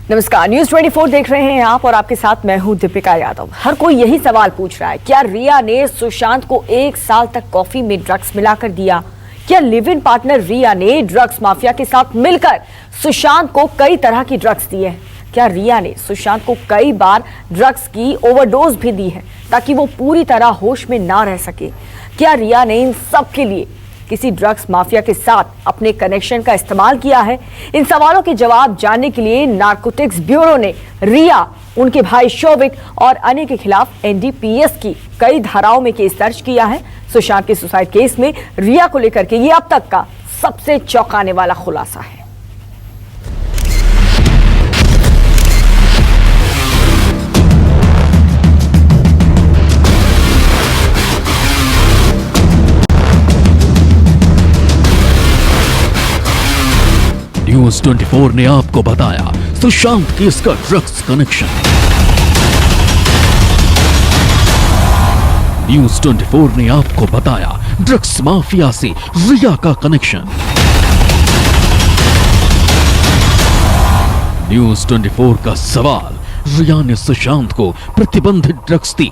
नमस्कार, न्यूज 24 देख रहे हैं आप और आपके साथ मैं हूं दीपिका यादव। हर कोई यही सवाल पूछ रहा है, क्या रिया ने सुशांत को 1 साल तक कॉफी में ड्रग्स मिलाकर दिया? क्या लिव इन पार्टनर रिया ने ड्रग्स माफिया के साथ मिलकर सुशांत को कई तरह की ड्रग्स दी है? क्या रिया ने सुशांत को कई बार ड्रग्स की ओवरडोज भी दी है ताकि वो पूरी तरह होश में ना रह सके? क्या रिया ने इन सब के लिए किसी ड्रग्स माफिया के साथ अपने कनेक्शन का इस्तेमाल किया है? इन सवालों के जवाब जानने के लिए नारकोटिक्स ब्यूरो ने रिया, उनके भाई शोविक और अन्य के खिलाफ एनडीपीएस की कई धाराओं में केस दर्ज किया है। सुशांत के सुसाइड केस में रिया को लेकर के ये अब तक का सबसे चौंकाने वाला खुलासा है। न्यूज 24 ने आपको बताया सुशांत केस का ड्रग्स कनेक्शन। न्यूज 24 ने आपको बताया ड्रग्स माफिया से रिया का कनेक्शन। न्यूज 24 का सवाल, रिया ने सुशांत को प्रतिबंधित ड्रग्स दी।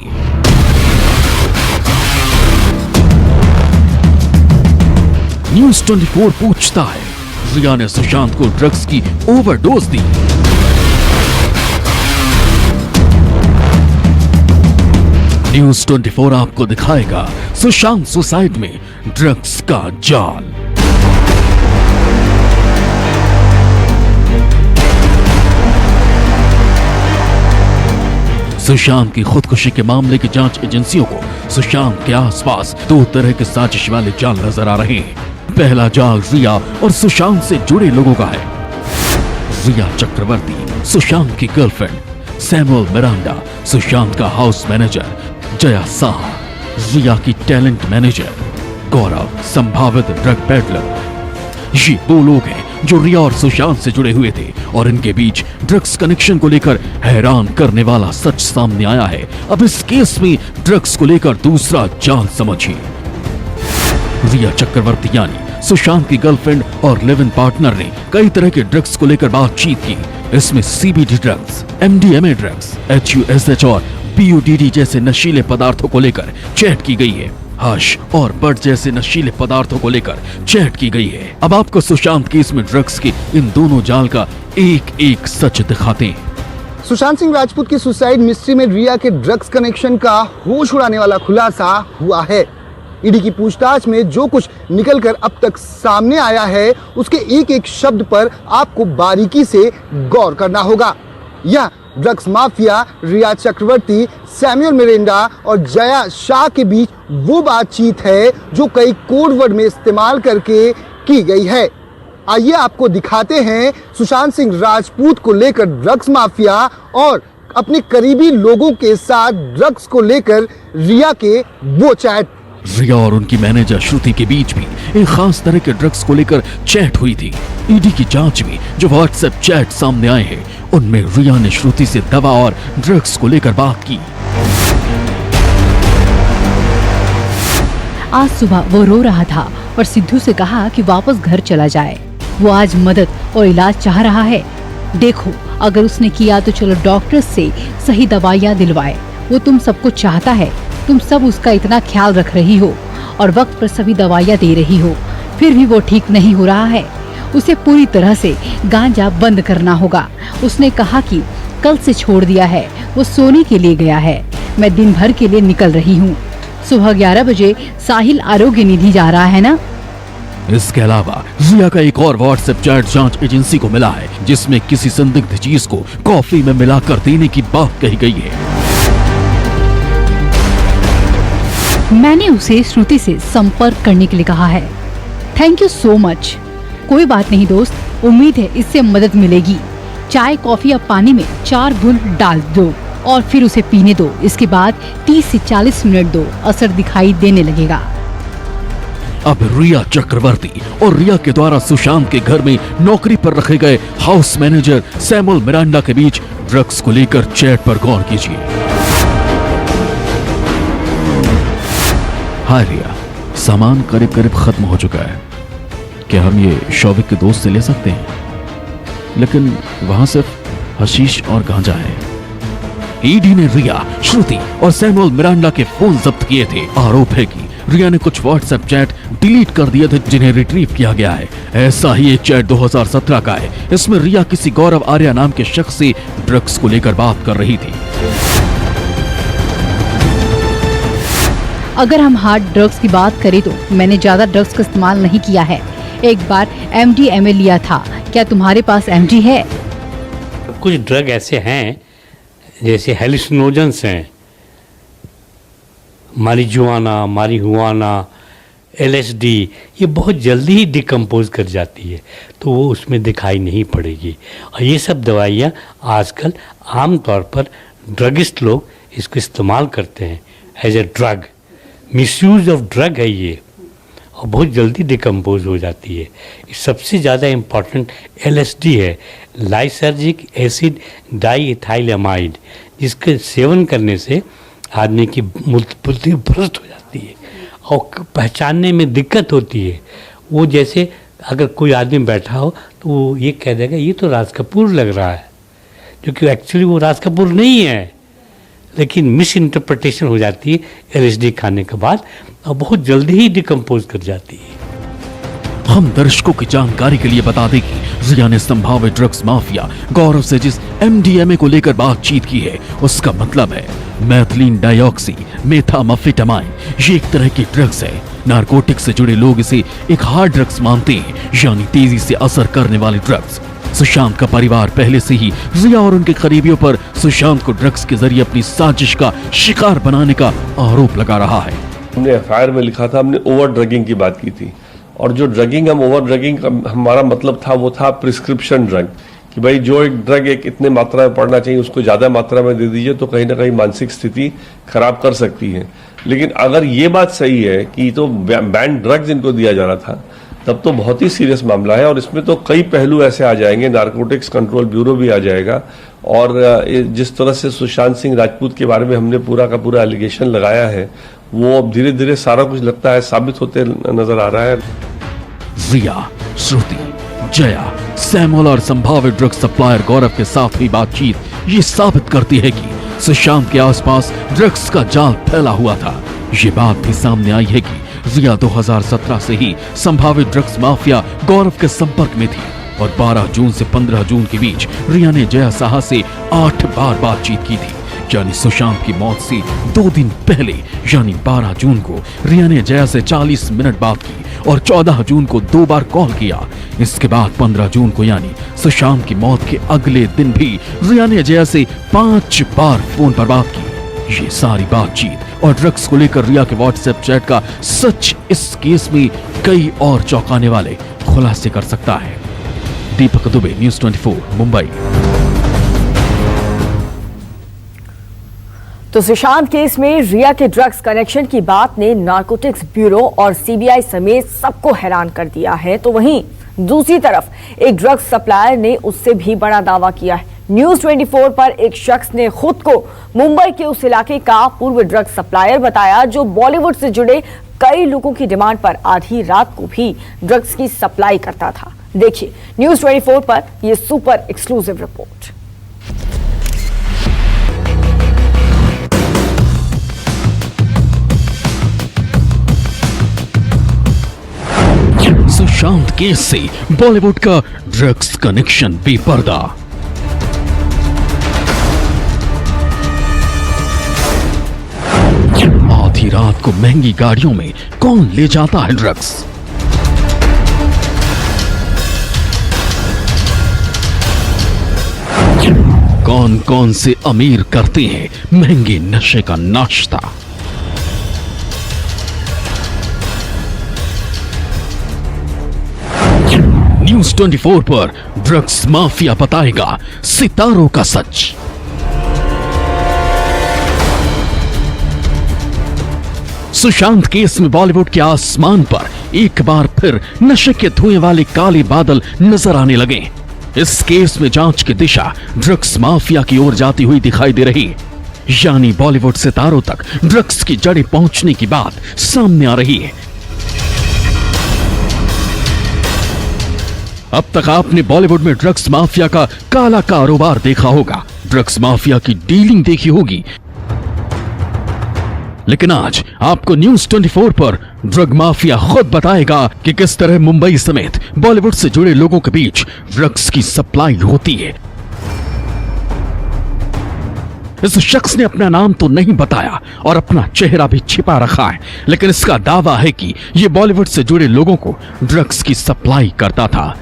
न्यूज 24 पूछता है, रिया ने सुशांत को ड्रग्स की ओवरडोज दी। न्यूज 24 आपको दिखाएगा सुशांत सुसाइड में ड्रग्स का जाल। सुशांत की खुदकुशी के मामले की जांच एजेंसियों को सुशांत के आसपास 2 तरह के साजिश वाले जाल नजर आ रहे हैं। पहला जाल रिया और सुशांत से जुड़े लोगों का है। रिया चक्रवर्ती, सुशांत की गर्लफ्रेंड, सैमुअल मिरांडा, सुशांत का हाउस मैनेजर, जया साहा, रिया की टैलेंट मैनेजर, गौरव, संभावित ड्रग पेडलर। ये वो लोग हैं जो रिया और सुशांत से जुड़े हुए थे और इनके बीच ड्रग्स कनेक्शन को लेकर हैरान करने वाला सच सामने आया है। अब इस केस में ड्रग्स को लेकर दूसरा जाल समझिए। रिया चक्रवर्ती यानी सुशांत की गर्लफ्रेंड और लिव इन पार्टनर ने कई तरह के ड्रग्स को लेकर बातचीत की। इसमें CBD drugs, MDMA drugs, HUSH और PUDD जैसे नशीले पदार्थों को लेकर चैट की गई है। हश और बड जैसे नशीले पदार्थों को लेकर चैट की गई है। अब आपको सुशांत केस में ड्रग्स के इन दोनों जाल का एक एक सच दिखाते हैं। सुशांत सिंह राजपूत की सुसाइड मिस्ट्री में रिया के ड्रग्स कनेक्शन का होश उड़ाने वाला खुलासा हुआ है। ईडी की पूछताछ में जो कुछ निकलकर अब तक सामने आया है, उसके एक एक शब्द पर आपको बारीकी से गौर करना होगा। यह ड्रग्स माफिया रिया चक्रवर्ती, सैमुअल मिरांडा और जया शाह के बीच वो बातचीत है जो कई कोड वर्ड में इस्तेमाल करके की गई है। आइए आपको दिखाते हैं सुशांत सिंह राजपूत को लेकर ड्रग्स माफिया और अपने करीबी लोगों के साथ ड्रग्स को लेकर रिया के वो चैट। रिया और उनकी मैनेजर श्रुति के बीच भी एक खास तरह के ड्रग्स को लेकर चैट हुई थी। ईडी की जांच में जो व्हाट्सएप चैट सामने आए हैं, उनमें रिया ने श्रुति से दवा और ड्रग्स को लेकर बात की। आज सुबह वो रो रहा था और सिद्धू से कहा कि वापस घर चला जाए। वो आज मदद और इलाज चाह रहा है। देखो, अगर उसने किया तो चलो डॉक्टर से सही दवाइयाँ दिलवाए। वो तुम सबको चाहता है, तुम सब उसका इतना ख्याल रख रही हो और वक्त पर सभी दवाइयाँ दे रही हो, फिर भी वो ठीक नहीं हो रहा है। उसे पूरी तरह से गांजा बंद करना होगा। उसने कहा कि कल से छोड़ दिया है, वो सोने के लिए गया है। मैं दिन भर के लिए निकल रही हूँ। सुबह 11 बजे साहिल आरोग्य निधि जा रहा है ना। इसके अलावा रिया का एक और व्हाट्सएप चैट जांच एजेंसी को मिला है, जिसमें किसी संदिग्ध चीज को कॉफी में मिलाकर देने की बात कही गई है। मैंने उसे श्रुति से संपर्क करने के लिए कहा है। Thank you so much. कोई बात नहीं दोस्त, उम्मीद है इससे मदद मिलेगी। चाय, कॉफी या पानी में 4 बूंद डाल दो और फिर उसे पीने दो। इसके बाद 30 से 40 मिनट दो, असर दिखाई देने लगेगा। अब रिया चक्रवर्ती और रिया के द्वारा सुशांत के घर में नौकरी पर रखे गए हाउस मैनेजर सैमुअल मिरांडा के बीच ड्रग्स को लेकर चैट पर गौर कीजिए। हाय रिया, सामान करीब करीब खत्म हो चुका है। क्या हम ये शौविक के दोस्त से ले सकते हैं? लेकिन वहां सिर्फ हशीश और गांजा है। ईडी ने रिया, श्रुति और सैमुअल मिरांडा के फोन जब्त किए थे। आरोप है कि रिया ने कुछ व्हाट्सएप चैट डिलीट कर दिए थे जिन्हें रिट्रीव किया गया है। ऐसा ही एक चैट 2017 का है। इसमें रिया किसी गौरव आर्या नाम के शख्स से ड्रग्स को लेकर बात कर रही थी। अगर हम हार्ड ड्रग्स की बात करें तो मैंने ज्यादा ड्रग्स का इस्तेमाल नहीं किया है। एक बार MDMA लिया था। क्या तुम्हारे पास MD है? कुछ ड्रग ऐसे हैं जैसे हेलुसिनोजेंस हैं, मारिजुआना, LSD, ये बहुत जल्दी ही डिकम्पोज कर जाती है, तो वो उसमें दिखाई नहीं पड़ेगी। और ये सब दवाइयाँ आजकल आम तौर पर ड्रगिस्ट लोग इसको इस्तेमाल करते हैं as a drug. Misuse of drug है ये, और बहुत जल्दी डिकम्पोज हो जाती है। सबसे ज़्यादा इम्पॉर्टेंट LSD है, लाइसर्जिक एसिड डाइइथाइलमाइड, जिसके सेवन करने से आदमी की बुद्धि भ्रष्ट हो जाती है और पहचानने में दिक्कत होती है। वो जैसे अगर कोई आदमी बैठा हो तो वो ये कह देगा ये तो राज कपूर लग रहा है, जो कि एक्चुअली वो राज कपूर नहीं है, लेकिन मिस इंटरप्रिटेशन हो जाती है LSD खाने के बाद, और बहुत जल्दी ही डिकम्पोज कर जाती है। हम दर्शकों की जानकारी के लिए बता दें कि रिया ने संभावित ड्रग्स माफिया गौरव से जिस MDMA को लेकर बातचीत की है, उसका मतलब है मैथिलीन डाइऑक्सी मेथाम्फेटामाइन। ये एक तरह की ड्रग्स है। नारकोटिक से जुड़े लोग इसे एक हार्ड ड्रग्स मानते हैं, यानी तेजी से असर करने वाले ड्रग्स। सुशांत का परिवार पहले से ही रिया और उनके करीबियों पर सुशांत को ड्रग्स के जरिए अपनी साजिश का शिकार बनाने का आरोप लगा रहा है। हमने FIR में लिखा था, हमने ओवर ड्रगिंग की बात की थी, और जो ड्रगिंग हम ओवर ड्रगिंग का हमारा मतलब था वो था प्रिस्क्रिप्शन ड्रग, कि भाई जो एक ड्रग एक इतने मात्रा में पड़ना चाहिए उसको ज़्यादा मात्रा में दे दीजिए तो कहीं ना कहीं मानसिक स्थिति खराब कर सकती है। लेकिन अगर ये बात सही है कि तो बैंड ड्रग्स इनको दिया जा रहा था, तब तो बहुत ही सीरियस मामला है, और इसमें तो कई पहलू ऐसे आ जाएंगे। नारकोटिक्स कंट्रोल ब्यूरो भी आ जाएगा, और जिस तरह से सुशांत सिंह राजपूत के बारे में हमने पूरा का पूरा एलिगेशन लगाया है, वो अब धीरे धीरे सारा कुछ लगता है साबित होते नजर आ रहा है। रिया, श्रुति, जया, सैमुअल और संभावित ड्रग सप्लायर गौरव के साथ हुई बातचीत ये साबित करती है कि सुशांत के आसपास ड्रग्स का जाल फैला हुआ था। ये बात भी सामने आई है कि रिया 2017 से ही संभावित ड्रग्स माफिया गौरव के संपर्क में थी, और 12 जून से 15 जून के बीच रिया ने जया साहा से 8 बार बातचीत की थी। यानी सुशांत की मौत से 2 दिन पहले यानी 12 जून को रिया ने जया से 40 मिनट बात की, और 14 जून को 2 बार कॉल किया। इसके बाद 15 जून को यानी सुशांत की मौत के अगले दिन भी रिया ने जया से 5 बार फोन पर बात की। ये सारी बातचीत और ड्रग्स को लेकर रिया के व्हाट्सएप चैट का सच इस केस में कई और चौंकाने वाले खुलासे कर सकता है। दीपक दुबे, न्यूज़ 24, मुंबई। तो सुशांत केस में रिया के ड्रग्स कनेक्शन की बात ने नारकोटिक्स ब्यूरो और CBI समेत सबको हैरान कर दिया है। तो वहीं दूसरी तरफ एक ड्रग्स सप्लायर ने उससे भी बड़ा दावा किया है। न्यूज़ 24 पर एक शख्स ने खुद को मुंबई के उस इलाके का पूर्व ड्रग्स सप्लायर बताया जो बॉलीवुड से जुड़े कई लोगों की डिमांड पर आधी रात को भी ड्रग्स की सप्लाई करता था। देखिए न्यूज़ 24 पर यह super exclusive report. Sushant case से बॉलीवुड का ड्रग्स कनेक्शन बेपर्दा। आधी रात को महंगी गाड़ियों में कौन ले जाता है ड्रग्स? कौन कौन से अमीर करते हैं महंगे नशे का नाश्ता? न्यूज़ 24 पर ड्रग्स माफिया बताएगा सितारों का सच। सुशांत केस में बॉलीवुड के आसमान पर एक बार फिर नशे के धुएं वाले काले बादल नजर आने लगे। इस केस में जांच की दिशा ड्रग्स माफिया की ओर जाती हुई दिखाई दे रही, यानी बॉलीवुड सितारों तक ड्रग्स की जड़ें पहुंचने की बात सामने आ रही है। अब तक आपने बॉलीवुड में ड्रग्स माफिया का काला कारोबार देखा होगा, ड्रग्स माफिया की डीलिंग देखी होगी, लेकिन आज आपको न्यूज 24 पर ड्रग माफिया खुद बताएगा कि किस तरह मुंबई समेत बॉलीवुड से जुड़े लोगों के बीच ड्रग्स की सप्लाई होती है। इस शख्स ने अपना नाम तो नहीं बताया और अपना चेहरा भी छिपा रखा है, लेकिन इसका दावा है कि यह बॉलीवुड से जुड़े लोगों को ड्रग्स की सप्लाई करता था।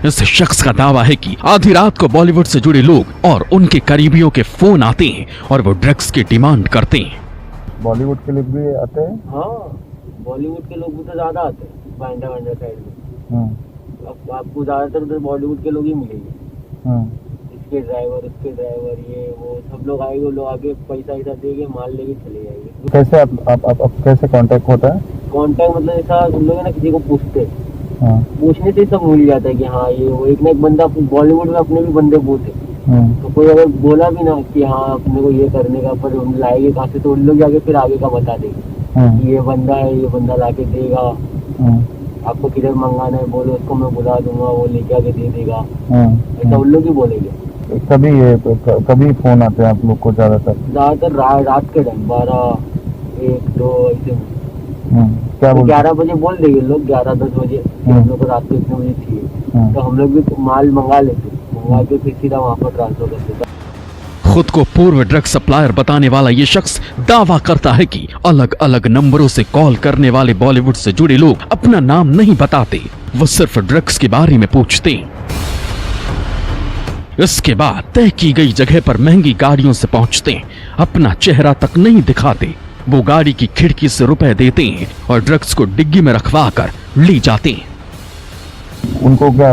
इस शख्स का दावा है कि आधी रात को बॉलीवुड से जुड़े लोग और उनके करीबियों के फोन आते हैं और वो ड्रग्स की डिमांड करते हैं। बॉलीवुड के लोग भी आते हैं? हाँ, बॉलीवुड के लोग भी तो ज्यादा आते हैं बांद्रा साइड में। अब आपको ज्यादातर उधर बॉलीवुड के लोग ही मिलेंगे। इसके ड्राइवर ये वो सब लोग आएंगे, वो लोग आगे पैसा ऐसा देंगे, माल लेके चले जाएंगे। कैसे आप कैसे कांटेक्ट होता है? कांटेक्ट मतलब ऐसा तुम लोग ना किसी को पूछते, पूछने से सब मिल जाता है कि हाँ ये वो। एक ना एक बंदा बॉलीवुड में अपने भी बंदे बोलते, तो कोई अगर बोला भी ना कि हाँ अपने को ये करने का, पर हम लाएंगे कहाँ से, तो उन लोग जाके फिर आगे का बता देंगे, ये बंदा है, ये बंदा लाके देगा, आपको किधर मंगाना है बोलो, उसको मैं बुला दूंगा, वो लेके आके दे देगा, ऐसा उन लोग ही बोलेंगे। कभी फोन आते हैं आप लोग को? ज्यादातर रात के टाइम 12, 1, 2 ऐसे। क्या 11 बजे बोल देंगे लोग, 11-10 बजे हम लोग को रात को इतने बजे चाहिए, तो हम लोग भी माल मंगा लेते, मंगा के फिर सीधा वहाँ पर ट्रांसफर कर देते। खुद को पूर्व ड्रग सप्लायर बताने वाला ये शख्स दावा करता है कि अलग अलग नंबरों से कॉल करने वाले बॉलीवुड से जुड़े लोग अपना नाम नहीं बताते, वो सिर्फ ड्रग्स के बारे में पूछते हैं। इसके बाद तय की गई जगह पर महंगी गाड़ियों से पहुंचते हैं, अपना चेहरा तक नहीं दिखाते, वो गाड़ी की खिड़की से रुपए देते हैं और ड्रग्स को डिग्गी में रखवा कर ले जाते हैं। उनको क्या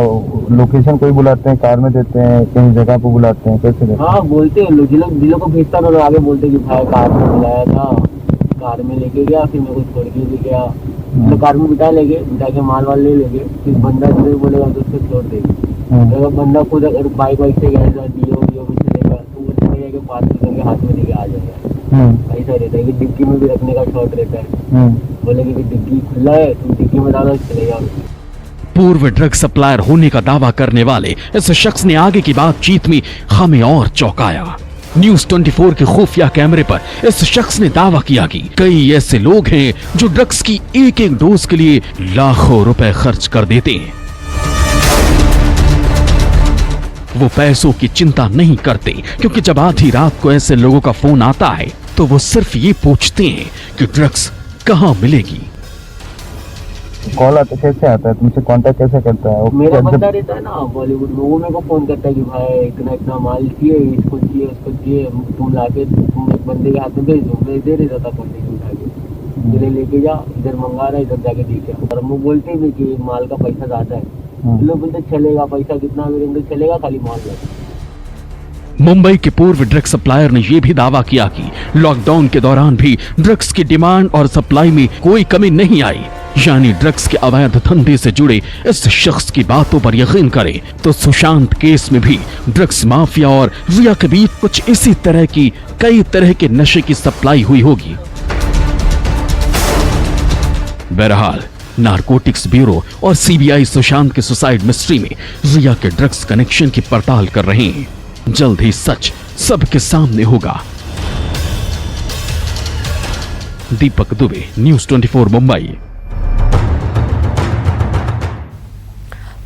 लोकेशन कोई बुलाते हैं, कार में देते हैं, कहीं जगह पे बुलाते हैं, कैसे देते हैं? हाँ बोलते हैं लोग, जिलों को भेजता है, आगे बोलते कि भाई कार में बुलाया था, कार में लेके गया, फिर मेरे को छोड़ के भी गया, तो कार में बिठा के माल वाल ले लेंगे, फिर बंदा जो बोलेगा तो उसको छोड़ देंगे। अगर बंदा खुद अगर बाइक से गया दियो कुछ चलेगा, तो वो चले जाके पास करके हाथ में लेके आ जाएगा। ऐसा रहता है कि डिग्गी में भी रखने का शॉट रहता है, बोलेंगे कि डिग्गी खुला है, तुम डिग्गी में डालो, चले जाओ। पूर्व ड्रग सप्लायर होने का दावा करने वाले इस शख्स ने आगे की बातचीत में हमें और चौंकाया। न्यूज 24 के खुफिया कैमरे पर इस शख्स ने दावा किया कि कई ऐसे लोग हैं जो ड्रग्स की एक एक डोज के लिए लाखों रुपए खर्च कर देते हैं। वो पैसों की चिंता नहीं करते, क्योंकि जब आधी रात को ऐसे लोगों का फोन आता है तो वो सिर्फ ये पूछते हैं कि ड्रग्स कहाँ मिलेगी। कॉल आता कैसे आता है, तुमसे कांटेक्ट कैसे करता है? मेरा बंदा रहता है ना बॉलीवुड में, वो मेरे को फोन करता है कि भाई इतना इतना माल चाहिए, इसको चाहिए, उसको चाहिए, तुम लाके तुम एक बंदे के हाथ में भेज दो, मैं दे देता था कॉन्टेक्ट उठा के, इधर लेके जा, इधर मंगा रहा है, इधर जाके देखे। और वो बोलते भी कि माल का पैसा ज्यादा है, लोग बोलते चलेगा, पैसा कितना मिलेंगे, चलेगा, खाली माल जाए। मुंबई के पूर्व ड्रग सप्लायर ने यह भी दावा किया कि लॉकडाउन के दौरान भी ड्रग्स की डिमांड और सप्लाई में कोई कमी नहीं आई। यानी ड्रग्स के अवैध धंधे से जुड़े इस शख्स की बातों पर यकीन करें तो सुशांत केस में भी ड्रग्स माफिया और रिया के बीच कुछ इसी तरह की कई तरह के नशे की सप्लाई हुई होगी। बहरहाल नारकोटिक्स ब्यूरो और सीबीआई सुशांत के सुसाइड मिस्ट्री में रिया के ड्रग्स कनेक्शन की पड़ताल कर रहे हैं। जल्द ही सच सबके सामने होगा। दीपक दुबे, न्यूज 24 मुंबई।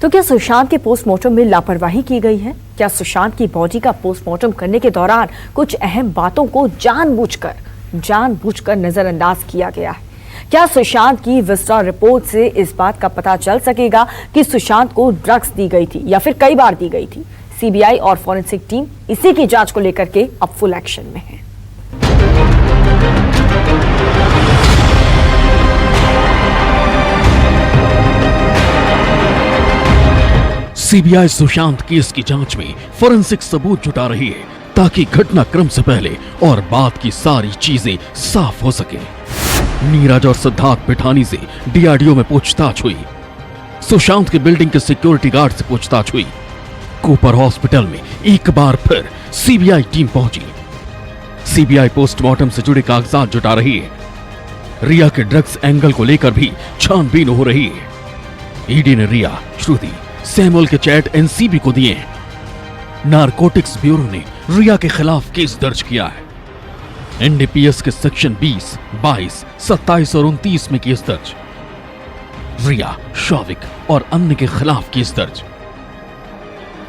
तो क्या सुशांत के पोस्टमार्टम में लापरवाही की गई है? क्या सुशांत की बॉडी का पोस्टमार्टम करने के दौरान कुछ अहम बातों को जानबूझकर नजरअंदाज किया गया है? क्या सुशांत की विस्टा रिपोर्ट से इस बात का पता चल सकेगा कि सुशांत को ड्रग्स दी गई थी या फिर कई बार दी गई थी? सीबीआई और फॉरेंसिक टीम इसी की जांच को लेकर के अब फुल एक्शन में है। सीबीआई सुशांत केस की जांच में फोरेंसिक सबूत जुटा रही है ताकि घटनाक्रम से पहले और बाद की सारी चीजें साफ हो सके। नीरज और सिद्धार्थ पिठानी से डीआरडीओ में पूछताछ हुई। सुशांत के बिल्डिंग के सिक्योरिटी गार्ड से पूछताछ हुई। कूपर हॉस्पिटल में एक बार फिर सीबीआई टीम पहुंची। सीबीआई पोस्टमार्टम से जुड़े कागजात जुटा रही है। रिया के ड्रग्स एंगल को लेकर भी छानबीन हो रही है। ईडी ने रिया, श्रुति, सैमुअल के चैट एनसीबी को दिए हैं। नारकोटिक्स ब्यूरो ने रिया के खिलाफ केस दर्ज किया है। एनडीपीएस के सेक्शन 20, 22, 27 और 29 में केस दर्ज। रिया, शौविक और अन्य के खिलाफ केस दर्ज।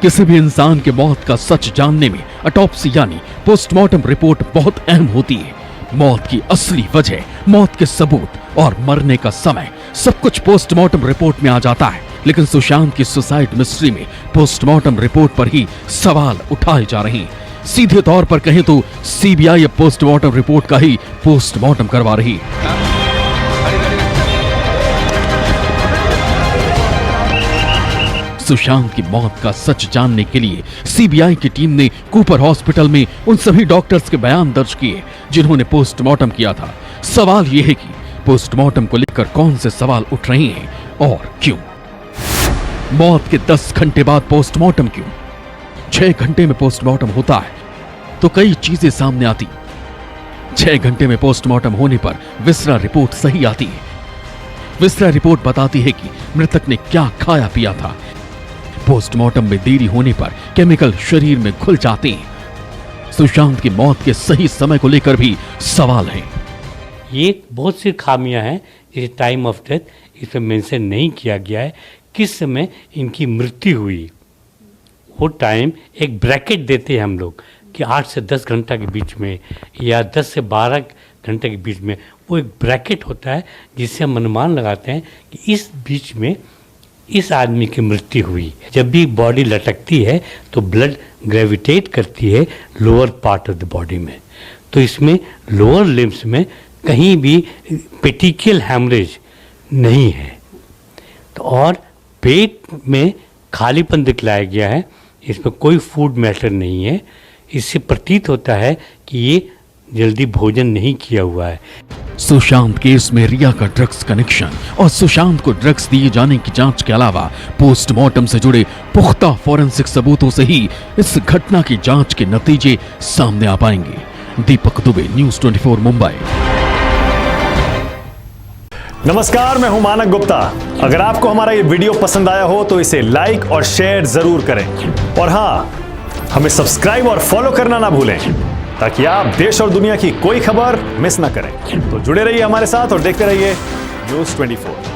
किसी भी इंसान के मौत का सच जानने में ऑटोप्सी यानी पोस्टमार्टम रिपोर्ट बहुत अहम होती है। मौत की असली वजह, मौत के सबूत और मरने का समय सब कुछ पोस्टमार्टम रिपोर्ट में आ जाता है। लेकिन सुशांत की सुसाइड मिस्ट्री में पोस्टमार्टम रिपोर्ट पर ही सवाल उठाए जा रहे हैं। सीधे तौर पर कहें तो सीबीआई अब पोस्टमार्टम रिपोर्ट का ही पोस्टमार्टम करवा रही है। सुशांत की मौत का सच जानने के लिए सीबीआई की टीम ने कूपर हॉस्पिटल में उन सभी डॉक्टर्स के बयान दर्ज किए जिन्होंने पोस्टमार्टम किया था। सवाल यह है कि पोस्टमार्टम को लेकर कौन से सवाल उठ रहे हैं और क्यों? मौत के 10 घंटे बाद पोस्टमार्टम क्यों? 6 घंटे में पोस्टमार्टम होता है तो कई चीजें सामने आती। 6 घंटे में पोस्टमार्टम होने पर विसरा रिपोर्ट सही आती है। विसरा रिपोर्ट बताती है कि मृतक ने क्या खाया पिया था। पोस्टमार्टम में देरी होने पर केमिकल शरीर में घुल जाते हैं। सुशांत की मौत के सही समय को लेकर भी सवाल हैं। ये बहुत सी खामियां हैं। जैसे टाइम ऑफ डेथ इसमें मेंशन नहीं किया गया है किस समय इनकी मृत्यु हुई। वो टाइम एक ब्रैकेट देते हैं हम लोग कि 8 से 10 घंटा के बीच में या 10 से 12 घंटे के बीच में, वो एक ब्रैकेट होता है जिससे हम अनुमान लगाते हैं कि इस बीच में इस आदमी की मृत्यु हुई। जब भी बॉडी लटकती है तो ब्लड ग्रेविटेट करती है lower part of the body में, तो इसमें लोअर लिम्स में कहीं भी पेटिकियल हैमरेज नहीं है। तो और पेट में खालीपन दिखलाया गया है, इसमें कोई फूड मैटर नहीं है। इससे प्रतीत होता है कि ये जल्दी भोजन नहीं किया हुआ है। सुशांत केस में रिया का ड्रग्स कनेक्शन और सुशांत को ड्रग्स दिए जाने की जांच के अलावा पोस्टमार्टम से जुड़े पुख्ता फॉरेंसिक सबूतों से ही इस घटना की जांच के नतीजे सामने आ पाएंगे। दीपक दुबे, न्यूज़ 24 मुंबई। नमस्कार, मैं हूं मानक गुप्ता। अगर आपको हमारा ये वीडियो पसंद आया हो तो इसे लाइक और शेयर जरूर करें और हाँ, हमें सब्सक्राइब और फॉलो करना ना भूलें ताकि आप देश और दुनिया की कोई खबर मिस ना करें। तो जुड़े रहिए हमारे साथ और देखते रहिए न्यूज़ 24।